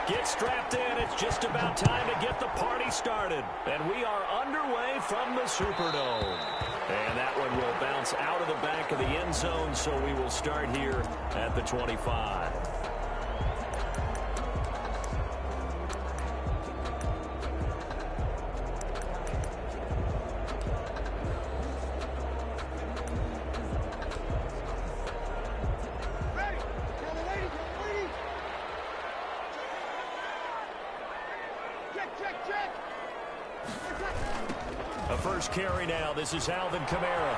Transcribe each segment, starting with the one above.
Get strapped in. It's just about time to get the party started. And we are underway from the Superdome. And that one will bounce out of the back of the end zone, so we will start here at the 25. A first carry now. This is Alvin Kamara.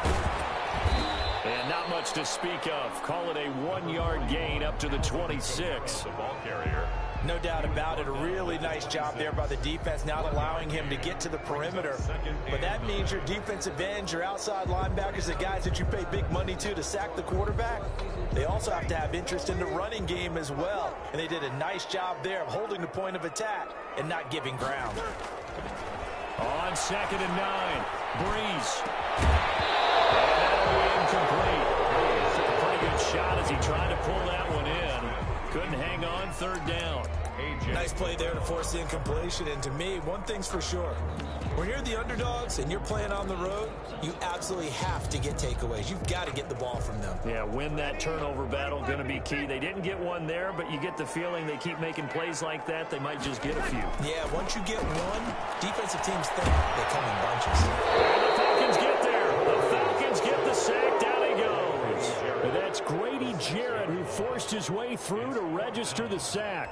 And not much to speak of. Call it a 1-yard gain up to the 26. The ball carrier. No doubt about it. A really nice job there by the defense, not allowing him to get to the perimeter. But that means your defensive ends, your outside linebackers, the guys that you pay big money to sack the quarterback, they also have to have interest in the running game as well. And they did a nice job there of holding the point of attack and not giving ground. On 2nd and 9, Breeze. And that'll be incomplete. Took a pretty good shot as he tried to pull that one in. Couldn't hang on, 3rd down. Nice play there to force the incompletion. And to me, one thing's for sure. When you're the underdogs and you're playing on the road, you absolutely have to get takeaways. You've got to get the ball from them. Yeah, win that turnover battle, going to be key. They didn't get one there, but you get the feeling they keep making plays like that, they might just get a few. Yeah, once you get one, defensive teams think they come in bunches. And the Falcons get there. The Falcons get the sack. Down he goes. And that's Grady Jarrett who forced his way through to register the sack.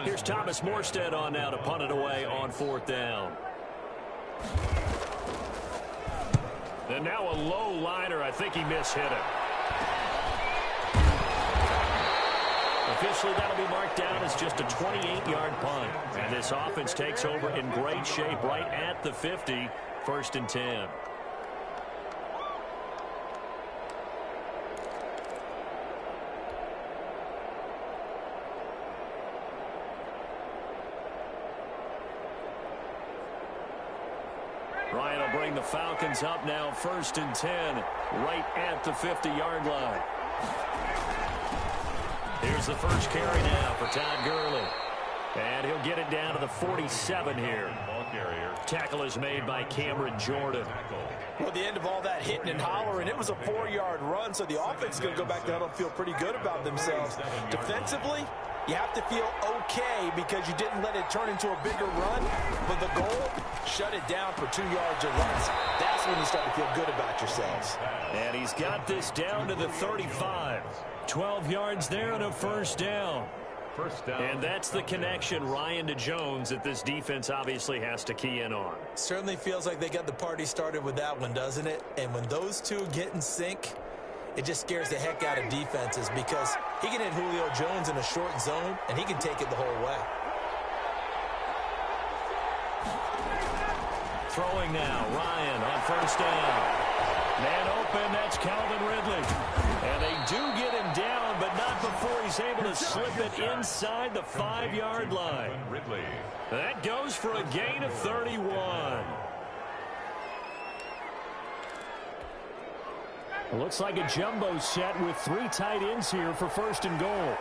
Here's Thomas Morstead on now to punt it away on 4th down. And now a low liner. I think he mishit it. Officially, that'll be marked down as just a 28-yard punt. And this offense takes over in great shape right at the 50, 1st and 10. Ryan will bring the Falcons up now, 1st and 10, right at the 50-yard line. Here's the first carry now for Todd Gurley. And he'll get it down to the 47 here. Ball carrier. Tackle is made by Cameron Jordan. Well, the end of all that hitting and hollering, it was a 4-yard run, so the offense is going to go back down and feel pretty good about themselves. Defensively, you have to feel okay because you didn't let it turn into a bigger run. But the goal, shut it down for 2 yards or less. That's when you start to feel good about yourselves. And he's got this down to the 35. 12 yards there and a 1st down. First down. And that's the connection, Ryan to Jones, that this defense obviously has to key in on. Certainly feels like they got the party started with that one, doesn't it? And when those two get in sync, it just scares the heck out of defenses because he can hit Julio Jones in a short zone, and he can take it the whole way. Throwing now, Ryan on 1st down. Man open, that's Calvin Ridley. And they do get him down, but not before he's able to slip it inside the 5-yard line. Ridley. That goes for a gain of 31. It looks like a jumbo set with 3 tight ends here for 1st and goal.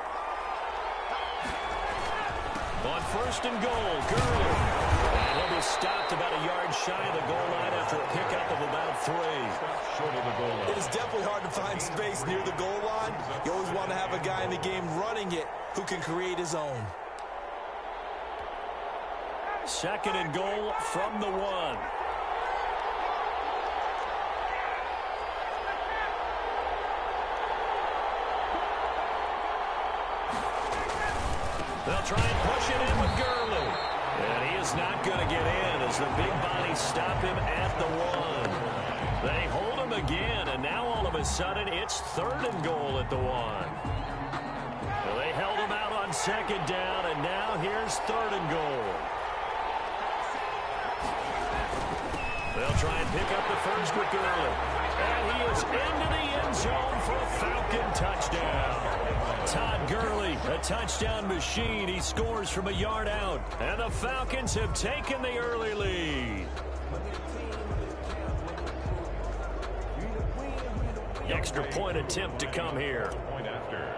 On 1st and goal, Gurley. And he'll be stopped about a yard shy of the goal line after a pickup of about 3. Short of the goal line. It is definitely hard to find space near the goal line. You always want to have a guy in the game running it who can create his own. 2nd and goal from the 1. They'll try and push it in with Gurley. And he is not going to get in as the big bodies stop him at the 1. They hold him again, and now all of a sudden it's 3rd and goal at the 1. Well, they held him out on 2nd down, and now here's 3rd and goal. They'll try and pick up the first with Gurley. And he is into the end zone for a Falcon touchdown. Todd Gurley, a touchdown machine. He scores from a yard out. And the Falcons have taken the early lead. Extra point attempt to come here. Point after.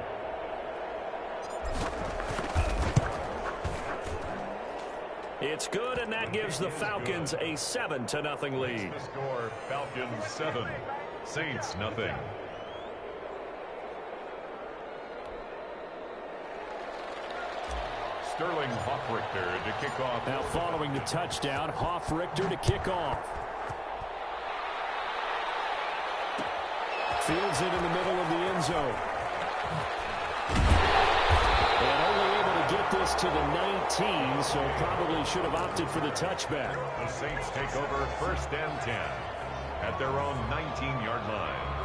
It's good, and that gives the Falcons a 7-0 lead. The score, Falcons 7, Saints nothing. Sterling Hoffrichter to kick off. Now following the touchdown, Hoffrichter to kick off. Fields it in the middle of the end zone. And only able to get this to the 19, so probably should have opted for the touchback. The Saints take over 1st and 10 at their own 19-yard line.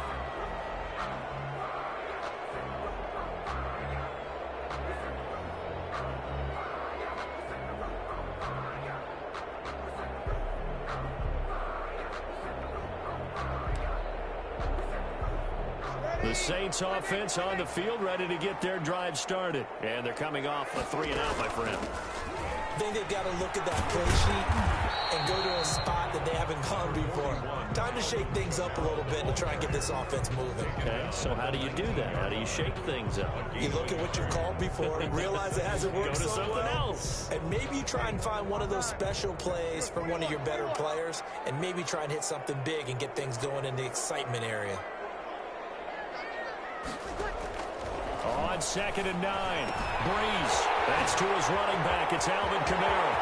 The Saints offense on the field, ready to get their drive started. And they're coming off a 3-and-out, my friend. I think they've got to look at that play sheet and go to a spot that they haven't gone before. Time to shake things up a little bit to try and get this offense moving. Okay, so how do you do that? How do you shake things up? You look at what you called before, realize it hasn't worked Go to so something well, else. and maybe you try and find one of those special plays from one of your better players, and maybe try and hit something big and get things going in the excitement area. On 2nd and 9, Breeze. That's to his running back. It's Alvin Kamara.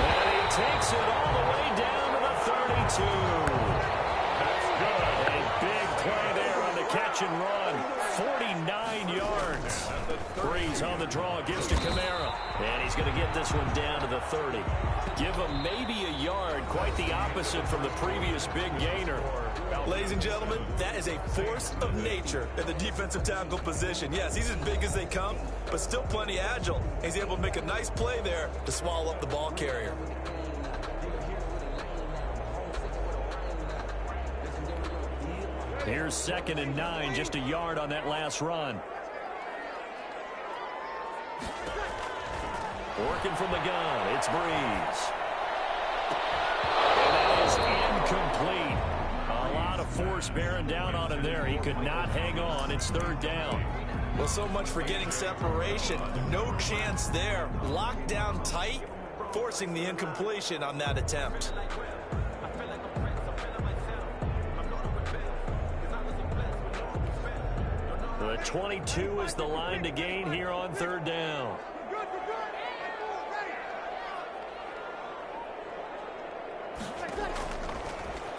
And he takes it all the way down to the 32. That's good. A big play there on the catch and run. 49 yards. Breeze on the draw, gives to Kamara. And he's going to get this one down to the 30. Give him maybe a yard, quite the opposite from the previous big gainer. Ladies and gentlemen, that is a force of nature in the defensive tackle position. Yes, he's as big as they come, but still plenty agile. He's able to make a nice play there to swallow up the ball carrier. Here's 2nd and 9, just a yard on that last run. Working from the gun, it's Breeze. And that is incomplete. A lot of force bearing down on him there. He could not hang on. It's 3rd down. Well, so much for getting separation. No chance there. Locked down tight, forcing the incompletion on that attempt. The 22 is the line to gain here on 3rd down.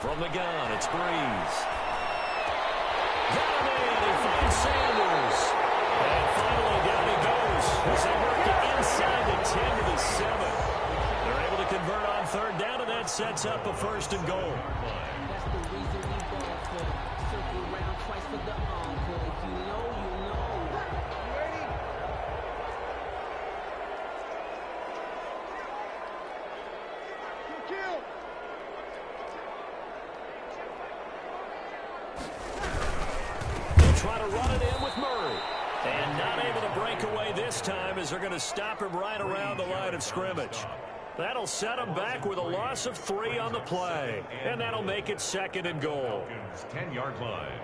From the gun, it's Breeze. Got him in. He finds Sanders. And finally down he goes as they work it inside the 10 to the 7. They're able to convert on 3rd down, and that sets up a 1st and goal. That's the reason we ball for. Circle around twice for the encore. If you know, you know. Try to run it in with Murray. And not able to break away this time as they're going to stop him right around the line of scrimmage. That'll set him back with a loss of 3 on the play. And that'll make it 2nd and goal. 10-yard line.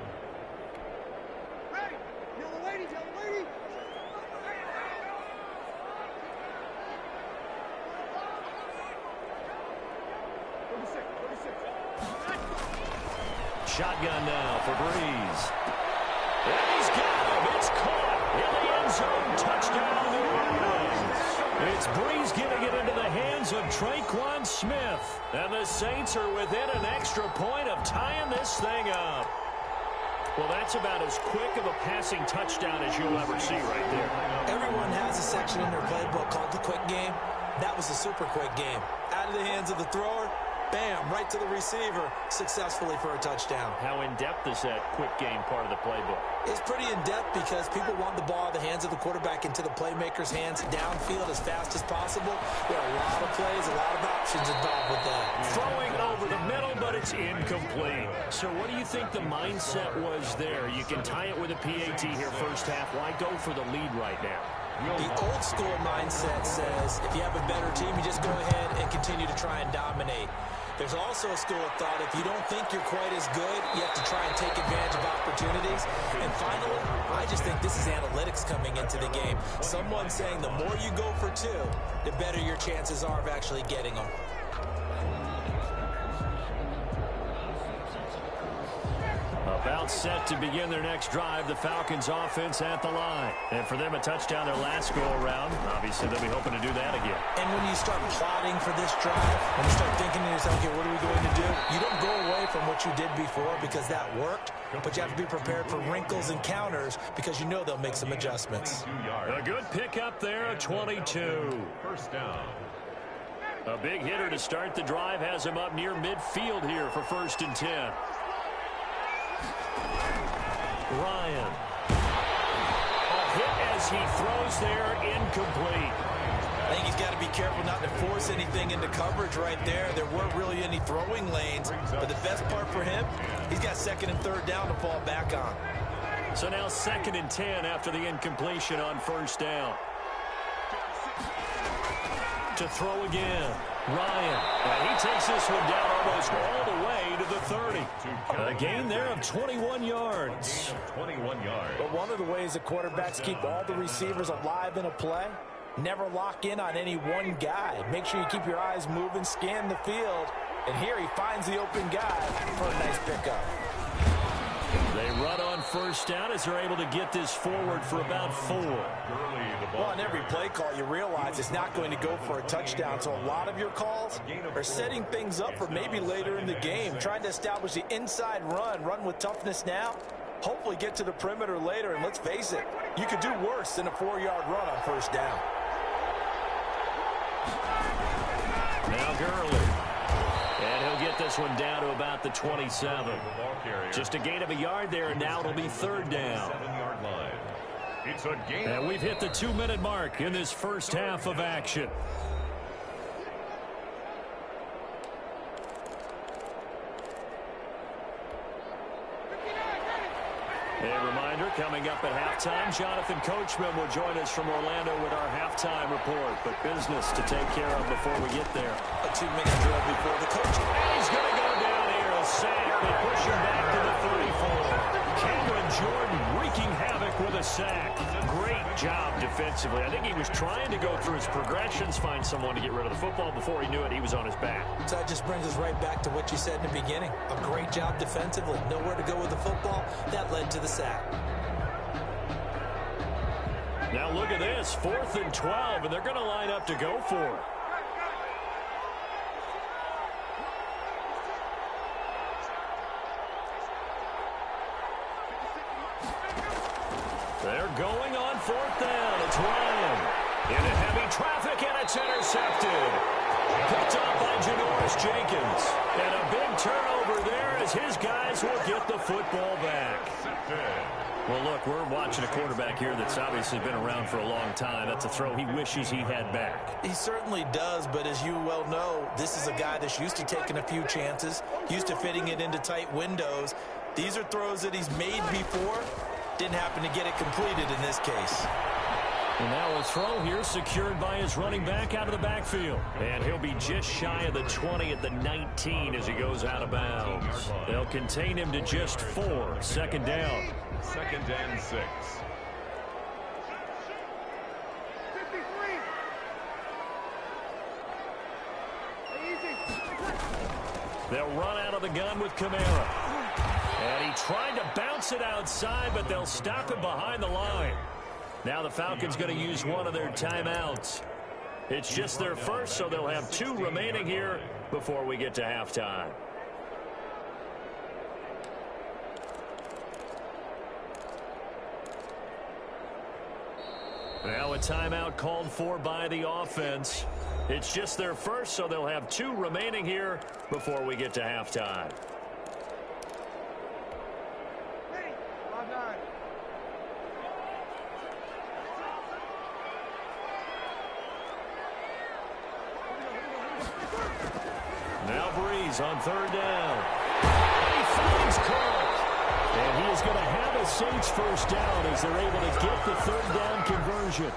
Shotgun now for Breeze. And he's got him. It's caught in the end zone. Touchdown, New Orleans. It's Breeze getting it into the hands of Traquan Smith. And the Saints are within an extra point of tying this thing up. Well, that's about as quick of a passing touchdown as you'll ever see right there. Everyone has a section in their playbook called the quick game. That was a super quick game. Out of the hands of the thrower, bam, right to the receiver, successfully for a touchdown. How in-depth is that quick game part of the playbook? It's pretty in-depth because people want the ball out of the hands of the quarterback into the playmaker's hands downfield as fast as possible. There are a lot of plays, a lot of options involved with that. Throwing over the middle, but it's incomplete. So what do you think the mindset was there? You can tie it with a PAT here first half. Why go for the lead right now? The old school mindset says if you have a better team, you just go ahead and continue to try and dominate. There's also a school of thought, if you don't think you're quite as good, you have to try and take advantage of opportunities. And finally, I just think this is analytics coming into the game. Someone saying the more you go for two, the better your chances are of actually getting them. About set to begin their next drive, the Falcons offense at the line. And for them, a touchdown their last go-around. Obviously, they'll be hoping to do that again. And when you start plotting for this drive, when you start thinking to yourself, okay, what are we going to do? You don't go away from what you did before because that worked, but you have to be prepared for wrinkles and counters because you know they'll make some adjustmts. A good pickup there, a 22. First down. A big hitter to start the drive has him up near midfield here for 1st and 10. Ryan. A hit as he throws there, incomplete. I think he's got to be careful not to force anything into coverage right there. There weren't really any throwing lanes, but the best part for him, he's got 2nd and 3rd down to fall back on. So now 2nd and 10 after the incompletion on 1st down. To throw again. Ryan. And he takes this one down almost all the way to the 30. A gain there of 21 yards. 21 yards. But one of the ways that quarterbacks keep all the receivers alive in a play, never lock in on any one guy. Make sure you keep your eyes moving, scan the field. And here he finds the open guy for a nice pickup. They run on 1st down as they're able to get this forward for about 4. Well, on every play call, you realize it's not going to go for a touchdown. So a lot of your calls are setting things up for maybe later in the game, trying to establish the inside run with toughness now, hopefully get to the perimeter later. And let's face it, you could do worse than a 4-yard run on 1st down. Now Gurley. And he'll get this one down to about the 27. Just a gain of a yard there, and now it'll be 3rd down. 7-yard line. It's a gain. And we've hit the 2-minute mark in this first half of action. A reminder, coming up at halftime, Jonathan Coachman will join us from Orlando with our halftime report. But business to take care of before we get there. A 2-minute drill before the coach. And he's going to go down here, a sack. They push him back to the 34. Cameron Jordan wreaking havoc with a sack. Great job defensively. I think he was trying to go through his progressions, find someone to get rid of the football. Before he knew it, he was on his back. So that just brings us right back to what you said in the beginning. A great job defensively. Nowhere to go with the football. That led to the sack. Now look at this. 4th and 12, and they're going to line up to go for it. They're going on 4th down. It's Ryan. Into heavy traffic, and it's intercepted. Picked up by Janoris Jenkins. And a big turnover there as his guys will get the football back. Well, look, we're watching a quarterback here that's obviously been around for a long time. That's a throw he wishes he had back. He certainly does, but as you well know, this is a guy that's used to taking a few chances, used to fitting it into tight windows. These are throws that he's made before. Didn't happen to get it completed in this case. And now a throw here secured by his running back out of the backfield. And he'll be just shy of the 20 at the 19 as he goes out of bounds. They'll contain him to just 4. 2nd down. 2nd and 6. They'll run out of the gun with Kamara. And he tried to bounce it outside, but they'll stop him behind the line. Now the Falcons going to use one of their timeouts. It's just their first, so they'll have 2 remaining here before we get to halftime. Now a timeout called for by the offense. It's just their first, so they'll have 2 remaining here before we get to halftime. Now Breeze on 3rd down. And he finds Carl. And he is going to have a Saints 1st down as they're able to get the 3rd down conversion.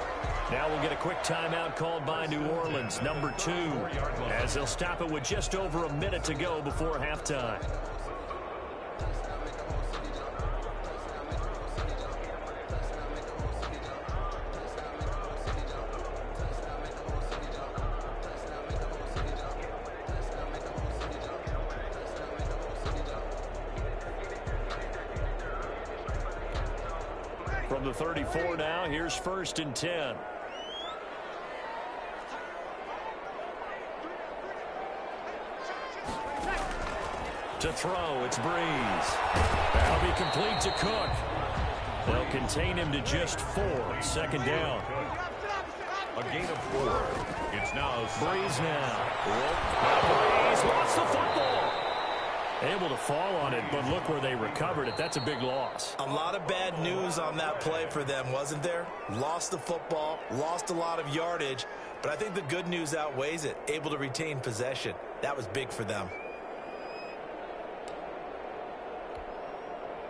Now we'll get a quick timeout called by New Orleans, number 2, as they'll stop it with just over a minute to go before halftime. From the 34 now, here's 1st and 10. To throw, it's Breeze. That'll be complete to Cook. They'll contain him to just 4. 2nd down. A gain of 4. It's now Breeze now. Breeze lost the football. Able to fall on it, but look where they recovered it. That's a big loss. A lot of bad news on that play for them, wasn't there? Lost the football, lost a lot of yardage, but I think the good news outweighs it. Able to retain possession. That was big for them.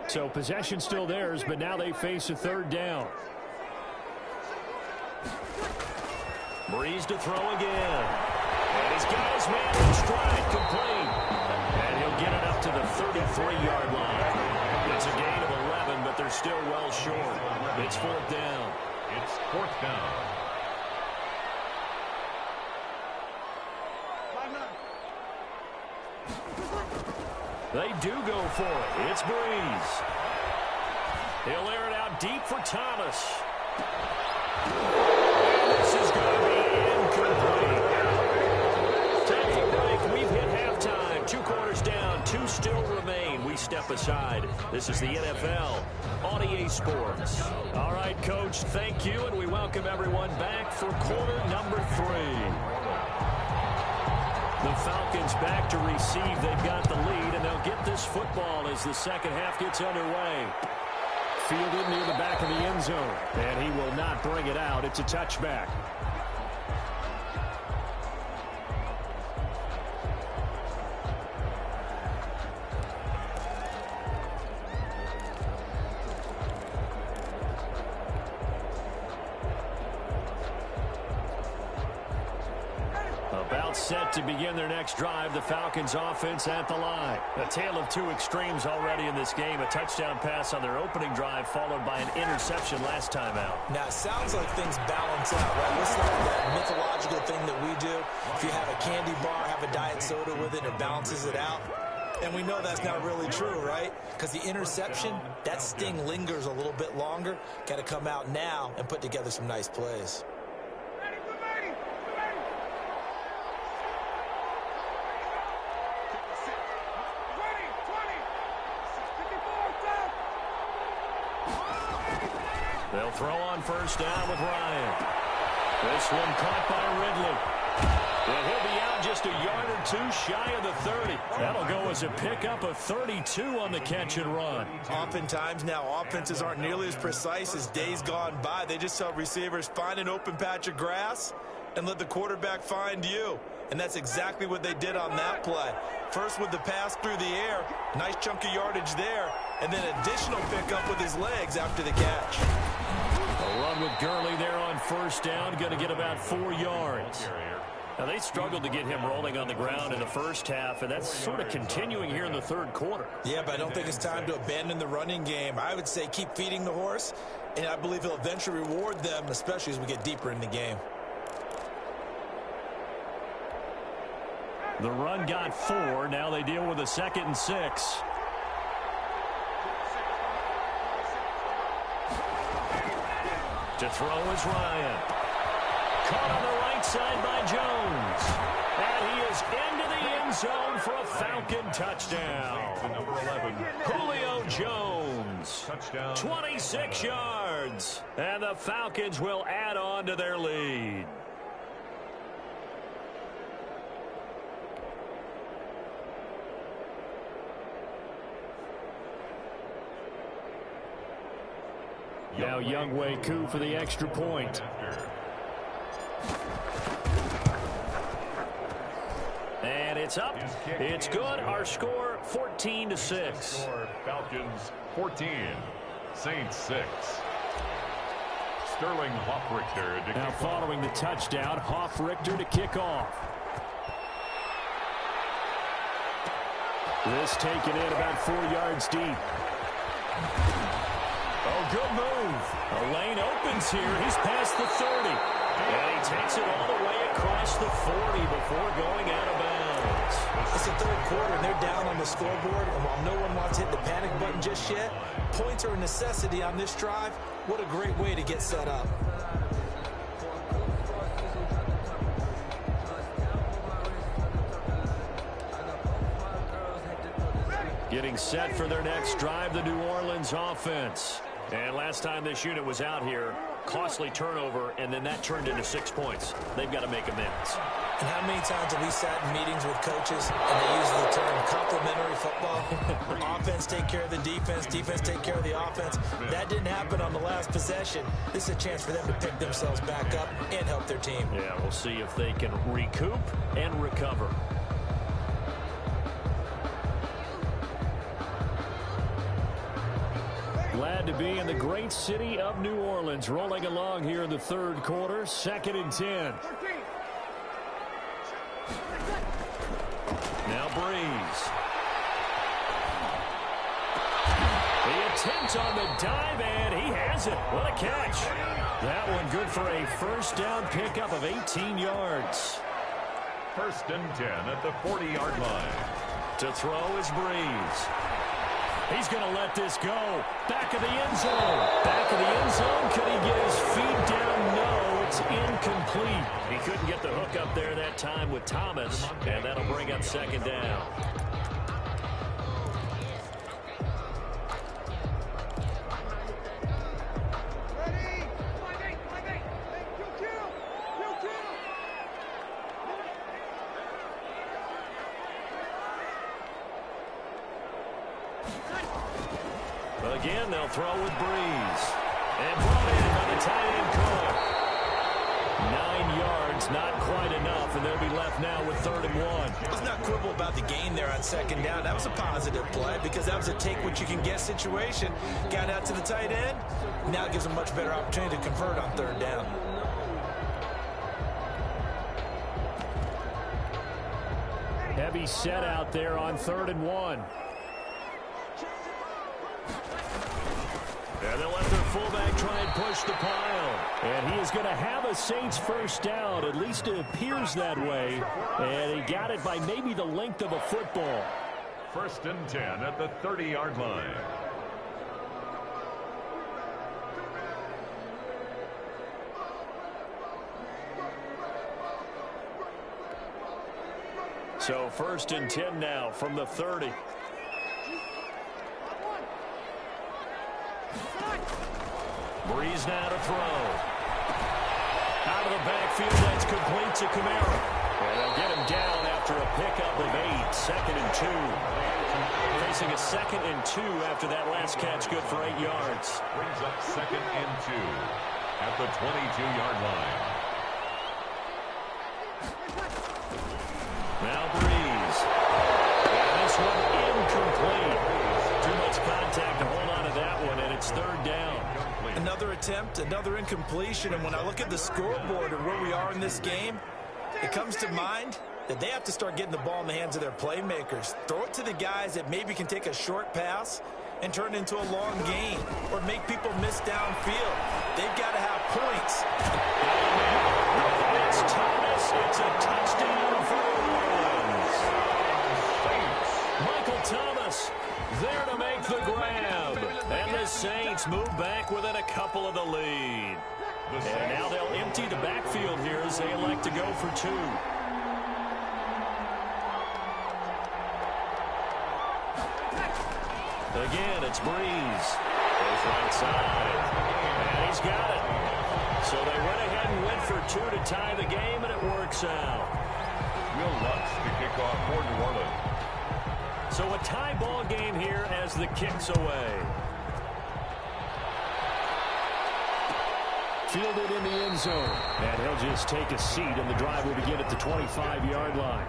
So possession still theirs, but now they face a 3rd down. Breeze to throw again. And he's got his man in stride, complete. And he'll get it up to the 33-yard line. It's a gain of 11, but they're still well short. It's 4th down. It's 4th down. They do go for it. It's Breeze. He'll air it out deep for Thomas. And this is going to be incomplete. Time for break. We've hit halftime. 2 quarters down. 2 still remain. We step aside. This is the NFL on EA Sports. All right, Coach, thank you, and we welcome everyone back for quarter number 3. The Falcons back to receive. They've got the lead, and they'll get this football as the second half gets underway. Fielded near the back of the end zone, and he will not bring it out. It's a touchback. Set to begin their next drive. The Falcons offense at the line. A tale of 2 extremes already in this game. A touchdown pass on their opening drive followed by an interception last time out. Now, it sounds like things balance out, right? It's like that mythological thing that we do. If you have a candy bar, have a diet soda with it, it balances it out. And we know that's not really true, right? Because the interception, that sting lingers a little bit longer. Got to come out now and put together some nice plays. They'll throw on 1st down with Ryan. This one caught by Ridley. And he'll be out just a yard or 2 shy of the 30. That'll go as a pickup of 32 on the catch and run. Oftentimes now offenses aren't nearly as precise as days gone by. They just tell receivers, find an open patch of grass and let the quarterback find you. And that's exactly what they did on that play. First with the pass through the air, nice chunk of yardage there, and then additional pickup with his legs after the catch. A run with Gurley there on 1st down, going to get about 4 yards. Now, they struggled to get him rolling on the ground in the first half, and that's sort of continuing here in the 3rd quarter. Yeah, but I don't think it's time to abandon the running game. I would say keep feeding the horse, and I believe he'll eventually reward them, especially as we get deeper in the game. The run got 4. Now they deal with a 2nd and 6. To throw is Ryan. Caught on the right side by Jones. And he is into the end zone for a Falcon touchdown. Number 11. Julio Jones. Touchdown. 26 yards. And the Falcons will add on to their lead. Now Younghoe Koo for the extra point. And it's up. It's good. Our score 14-6. Falcons 14, Saints 6. Sterling Hoffrichter to now kick following the touchdown, Hoffrichter to kick off. This taken in about 4 yards deep. Oh, good move. A lane opens here. He's past the 30. And he takes it all the way across the 40 before going out of bounds. It's the third quarter, and they're down on the scoreboard. And while no one wants to hit the panic button just yet, points are a necessity on this drive. What a great way to get set up. Getting set for their next drive, the New Orleans offense. And last time this unit was out here, costly turnover, and then that turned into 6 points. They've got to make amends. And how many times have we sat in meetings with coaches and they use the term complementary football? Offense take care of the defense, defense take care of the offense. That didn't happen on the last possession. This is a chance for them to pick themselves back up and help their team. Yeah, we'll see if they can recoup and recover. Glad to be in the great city of New Orleans, rolling along here in the third quarter, 2nd and 10. Now Breeze. The attempt on the dive, and he has it. What a catch. That one good for a first down pickup of 18 yards. 1st and 10 at the 40-yard line. To throw is Breeze. He's going to let this go. Back of the end zone. Back of the end zone. Could he get his feet down? No, it's incomplete. He couldn't get the hook up there that time with Thomas, and that'll bring up 2nd down. Again, they'll throw with Breeze. And brought in by the tight end Cook. 9 yards, not quite enough, and they'll be left now with 3rd and 1. Let's not quibble about the gain there on 2nd down. That was a positive play because that was a take-what-you-can-get situation. Got out to the tight end. Now it gives them a much better opportunity to convert on 3rd down. Heavy set out there on 3rd and 1. And they'll let their fullback try and push the pile. And he is going to have a Saints first down. At least it appears that way. And he got it by maybe the length of a football. 1st and 10 at the 30-yard line. So 1st and 10 now from the 30. Breeze now to throw. Out of the backfield, that's complete to Kamara. And they'll get him down after a pickup of 8. 2nd and 2. Facing a 2nd and 2 after that last catch, good for 8 yards. Brings up 2nd and 2 at the 22-yard line. Now Breeze. And this one incomplete. Too much contact to hold on to that one, and it's 3rd down. Another attempt, another incompletion, and when I look at the scoreboard and where we are in this game, it comes to mind that they have to start getting the ball in the hands of their playmakers. Throw it to the guys that maybe can take a short pass and turn it into a long gain or make people miss downfield. They've got to have points. It's Thomas. It's a touchdown for Orleans. Michael Thomas there to make the grab. And the Saints move back within a couple of the lead. And now they'll empty the backfield here as they elect to go for 2. Again, it's Breeze. Goes right side. And he's got it. So they went ahead and went for 2 to tie the game, and it works out. Will Lutz to kick off for New Orleans. So a tie ball game here as the kick's away. Fielded in the end zone. And he'll just take a seat, and the drive will begin at the 25-yard line.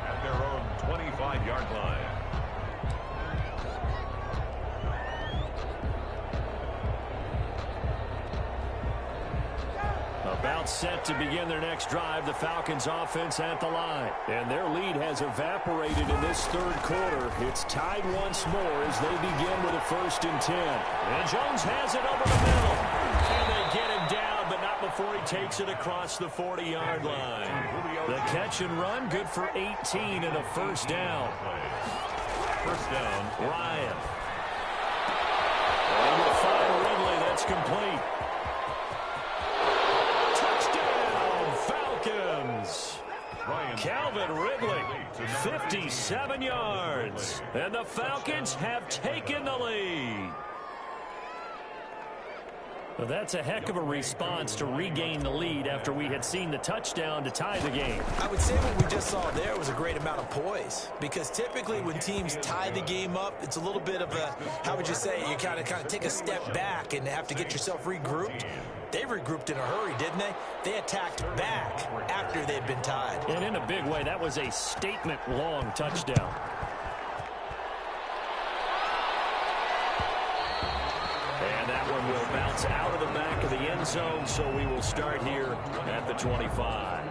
At their own 25-yard line. About set to begin their next drive, the Falcons offense at the line. And their lead has evaporated in this third quarter. It's tied once more as they begin with a 1st and 10. And Jones has it over the middle. And they get him down, but not before he takes it across the 40-yard line. The catch and run, good for 18 and a 1st down. 1st down, Ryan. And we'll find Ridley. That's complete. Falcons. Calvin Ridley, 57 yards. And the Falcons have taken the lead. Well, that's a heck of a response to regain the lead after we had seen the touchdown to tie the game. I would say what we just saw there was a great amount of poise, because typically when teams tie the game up, it's a little bit of a, how would you say, you kind of take a step back and have to get yourself regrouped. They regrouped in a hurry, didn't they? They attacked back after they'd been tied. And in a big way, that was a statement-long touchdown. And that one will bounce out of the back of the end zone, so we will start here at the 25.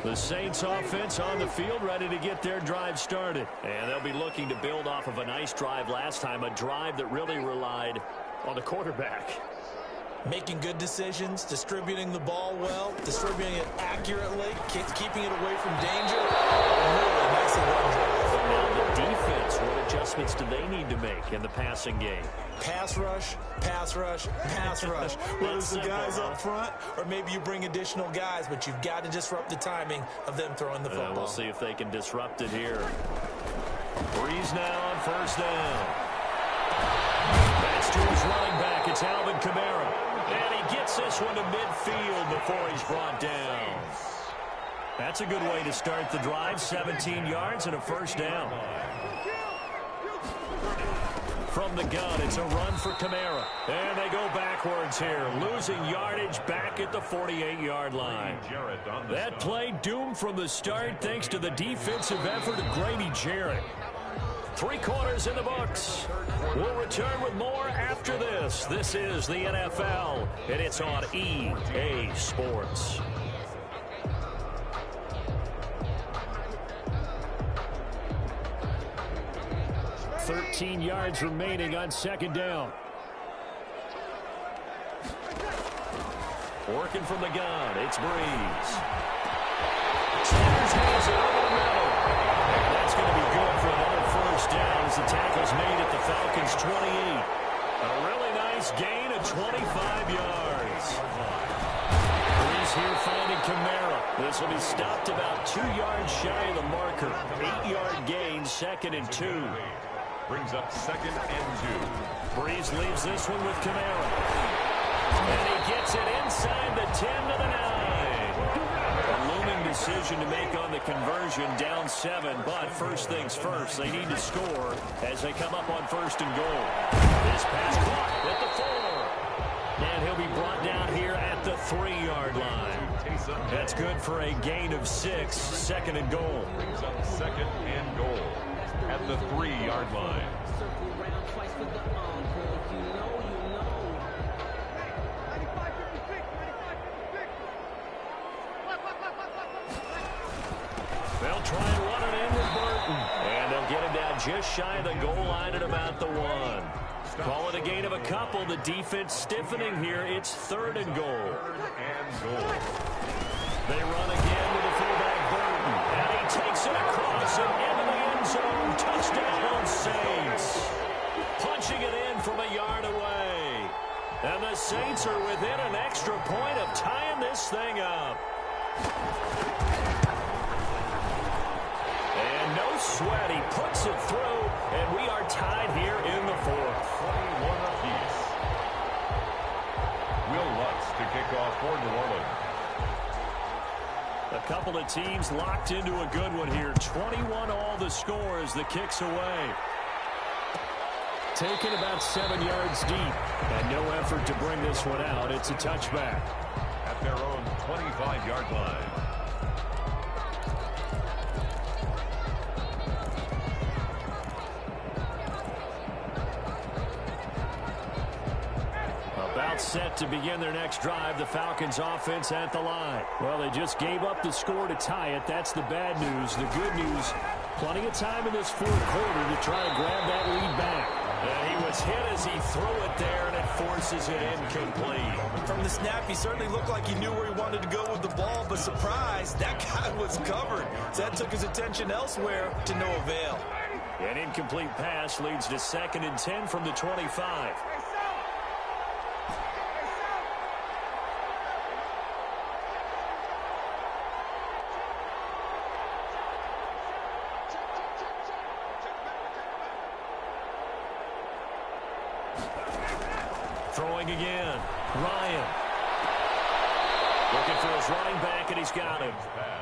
The Saints offense on the field, ready to get their drive started. And they'll be looking to build off of a nice drive last time, a drive that really relied on the quarterback. Making good decisions, distributing the ball well, distributing it accurately, keeping it away from danger. Really nicely run drive. Now the defense, what adjustments do they need to make in the passing game? Pass rush, pass rush, pass rush. Whether it's the guys up front or maybe you bring additional guys, but you've got to disrupt the timing of them throwing the football. We'll see if they can disrupt it here. Breeze now on 1st down. That's to his running back. It's Alvin Kamara. And he gets this one to midfield before he's brought down. That's a good way to start the drive. 17 yards and a 1st down. From the gun, it's a run for Kamara. And they go backwards here, losing yardage back at the 48-yard line. That play doomed from the start thanks to the defensive effort of Grady Jarrett. 3 quarters in the books. We'll return with more after this. This is the NFL, and it's on EA Sports. 13 yards remaining on 2nd down. Working from the gun, it's Breeze. Sanders has it over the middle. And that's going to be good for another 1st down as the tackle's made at the Falcons' 28. A really nice gain of 25 yards. Breeze here finding Kamara. This will be stopped about 2 yards shy of the marker. 8-yard gain, 2nd and 2. Brings up 2nd and 2. Breeze leaves this one with Kamara. And he gets it inside the 10 to the 9. A looming decision to make on the conversion, down 7. But first things first, they need to score as they come up on 1st and goal. This pass caught at the 4. And he'll be brought down here at the 3-yard line. That's good for a gain of 6, 2nd and goal. Brings up 2nd and goal at the 3-yard line. Circle around twice for the encore. If you know, you know. They'll try and run it in with Burton. And they'll get him down just shy of the goal line at about the 1. Call it a gain of a couple. The defense stiffening here. It's 3rd and goal. 3rd and goal. They run again with the fullback Burton. And he takes it across and into the end zone. Touchdown, Saints. Punching it in from a yard away. And the Saints are within an extra point of tying this thing up. And no sweat. He puts it through. And we are tied here in the 4th. 21 apiece. Will Lutz to kick off for New Orleans. A couple of teams locked into a good one here. 21 all the score as the kick's away. Taken about 7 yards deep. And no effort to bring this one out. It's a touchback. At their own 25-yard line. set to begin their next drive. The Falcons offense at the line. Well, they just gave up the score to tie it. That's the bad news. The good news, plenty of time in this fourth quarter to try to grab that lead back. And he was hit as he threw it there, and it forces it incomplete. From the snap, he certainly looked like he knew where he wanted to go with the ball, but surprise, that guy was covered. So that took his attention elsewhere to no avail. An incomplete pass leads to 2nd and 10 from the 25. Throwing again. Ryan. Looking for his running back, and he's got him.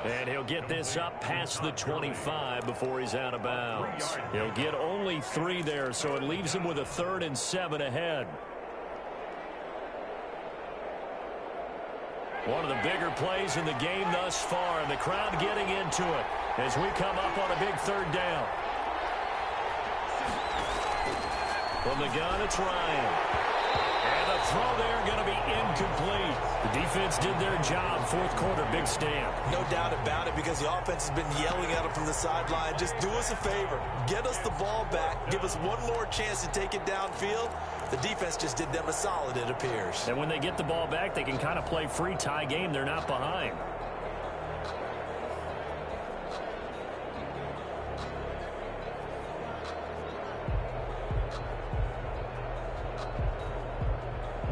And he'll get this up past the 25 before he's out of bounds. He'll get only 3 there, so it leaves him with a 3rd and 7 ahead. One of the bigger plays in the game thus far, and the crowd getting into it as we come up on a big 3rd down. From the gun, it's Ryan. And the throw there going to be incomplete. The defense did their job. 4th quarter, big stand. No doubt about it, because the offense has been yelling at him from the sideline. Just do us a favor. Get us the ball back. Give us one more chance to take it downfield. The defense just did them a solid, it appears. And when they get the ball back, they can kind of play free tie game. They're not behind.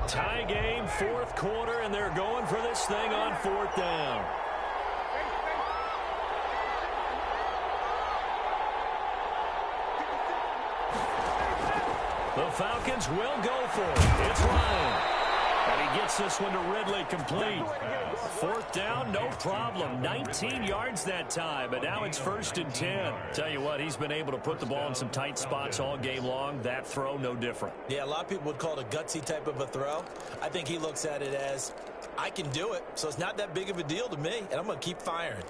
Tie game, 4th quarter, and they're going for this thing on 4th down. The Falcons will go for it. It's Ryan. And he gets this one to Ridley complete. 4th down, no problem. 19 yards that time, but now it's 1st and 10. Tell you what, he's been able to put the ball in some tight spots all game long. That throw, no different. Yeah, a lot of people would call it a gutsy type of a throw. I think he looks at it as, I can do it, so it's not that big of a deal to me, and I'm going to keep firing.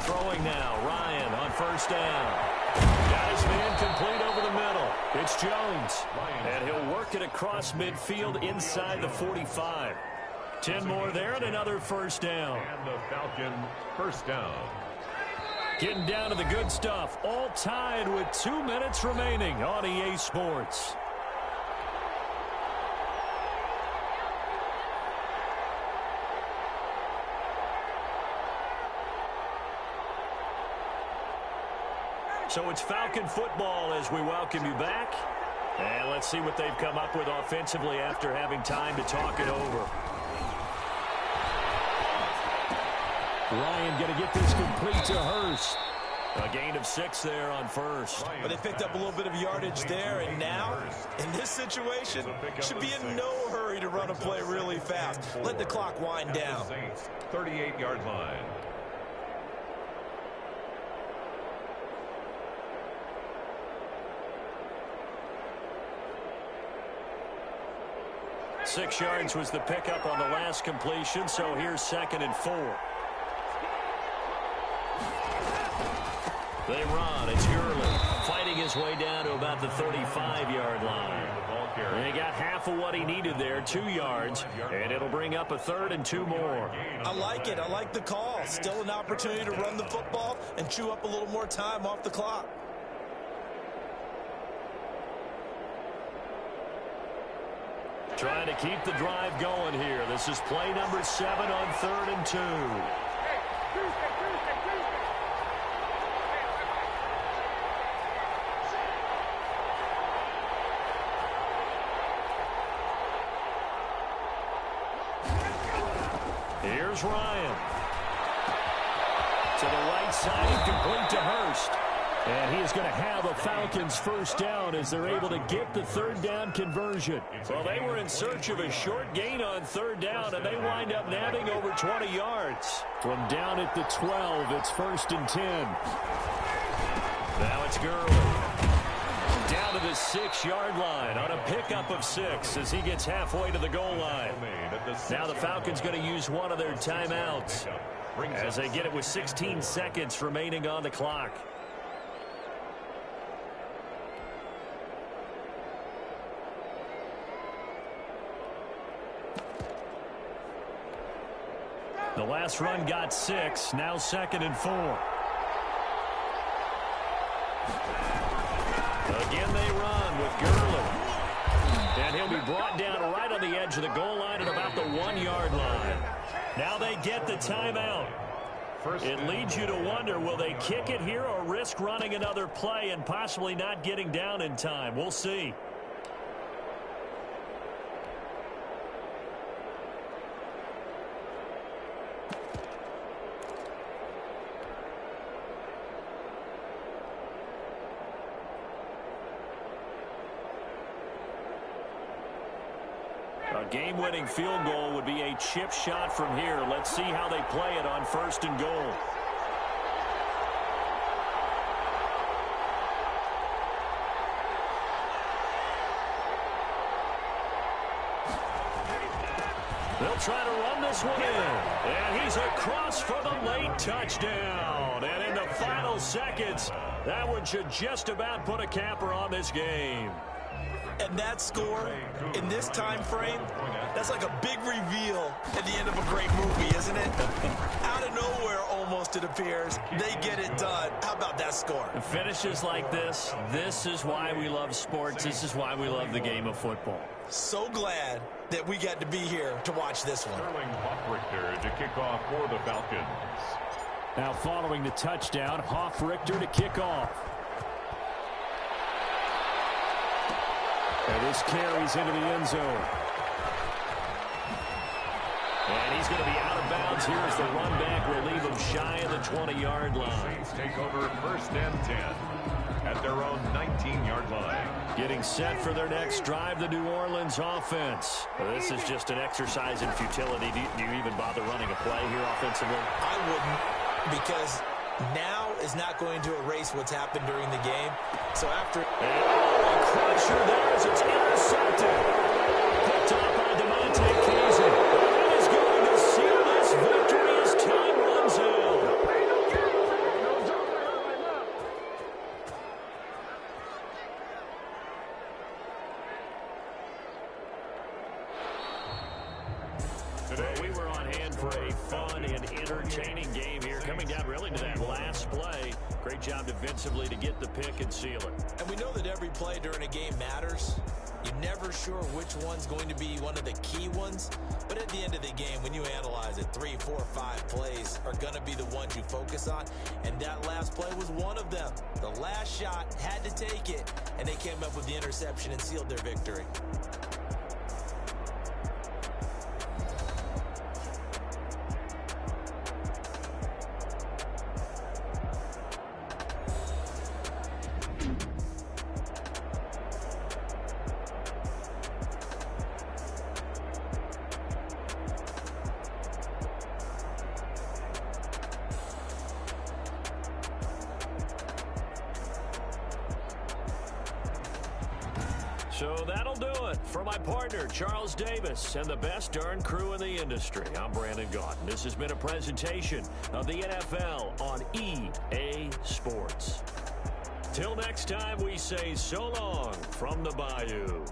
Throwing now, Ryan on 1st down. Got his man complete over the middle. It's Jones. And he'll work it across midfield inside the 45. 10 more there and another 1st down. And the Falcon 1st down. Getting down to the good stuff. All tied with 2 minutes remaining on EA Sports. So it's Falcon football as we welcome you back. And let's see what they've come up with offensively after having time to talk it over. Ryan going to get this complete to Hurst. A gain of 6 there on 1st. But they picked up a little bit of yardage there, and now, in this situation, should be in no hurry to run a play really fast. Let the clock wind down. 38-yard line. Six yards was the pickup on the last completion, so here's 2nd and 4. They run. It's Gurley fighting his way down to about the 35-yard line. And he got half of what he needed there, 2 yards, and it'll bring up a 3rd and 2 more. I like it. I like the call. Still an opportunity to run the football and chew up a little more time off the clock. Trying to keep the drive going here. This is play number 7 on 3rd and 2. Here's Ryan. To the right side, complete to Hurst. And he is going to have a Falcons 1st down as they're able to get the 3rd down conversion. Well, they were in search of a short gain on 3rd down, and they wind up nabbing over 20 yards. From down at the 12, it's 1st and 10. Now it's Gurley. Down to the 6-yard line on a pickup of 6 as he gets halfway to the goal line. Now the Falcons going to use one of their timeouts as they get it with 16 seconds remaining on the clock. The last run got 6, now 2nd and 4. Again they run with Gurley. And he'll be brought down right on the edge of the goal line at about the 1-yard line. Now they get the timeout. It leads you to wonder, will they kick it here or risk running another play and possibly not getting down in time? We'll see. A game-winning field goal would be a chip shot from here. Let's see how they play it on 1st and goal. They'll try to run this one in. And he's across for the late touchdown. And in the final seconds, that one should just about put a capper on this game. And that score, in this time frame, that's like a big reveal at the end of a great movie, isn't it? Out of nowhere, almost, it appears, they get it done. How about that score? Finishes like this is why we love sports. This is why we love the game of football. So glad that we got to be here to watch this one. Hofrichter to kick off for the Falcons. Now following the touchdown, Hofrichter to kick off. And this carries into the end zone. And he's going to be out of bounds here as the run back will leave him shy of the 20-yard line. Saints take over 1st and 10 at their own 19-yard line. Getting set for their next drive, the New Orleans offense. This is just an exercise in futility. Do you even bother running a play here offensively? I wouldn't, because now is not going to erase what's happened during the game. So after... a crusher there as it's intercepted. Picked off by DeMonte Kazin. That is going to seal this victory as time runs out. Well, we were on hand for a fun and entertaining game here, coming down really to that last play. Great job defensively to get the pick and seal it. And we know that every play during a game matters. You're never sure which one's going to be one of the key ones. But at the end of the game, when you analyze it, 3, 4, 5 plays are going to be the ones you focus on. And that last play was one of them. The last shot had to take it, and they came up with the interception and sealed their victory. So that'll do it. For my partner, Charles Davis, and the best darn crew in the industry, I'm Brandon Gaudin. This has been a presentation of the NFL on EA Sports. Till next time, we say so long from the Bayou.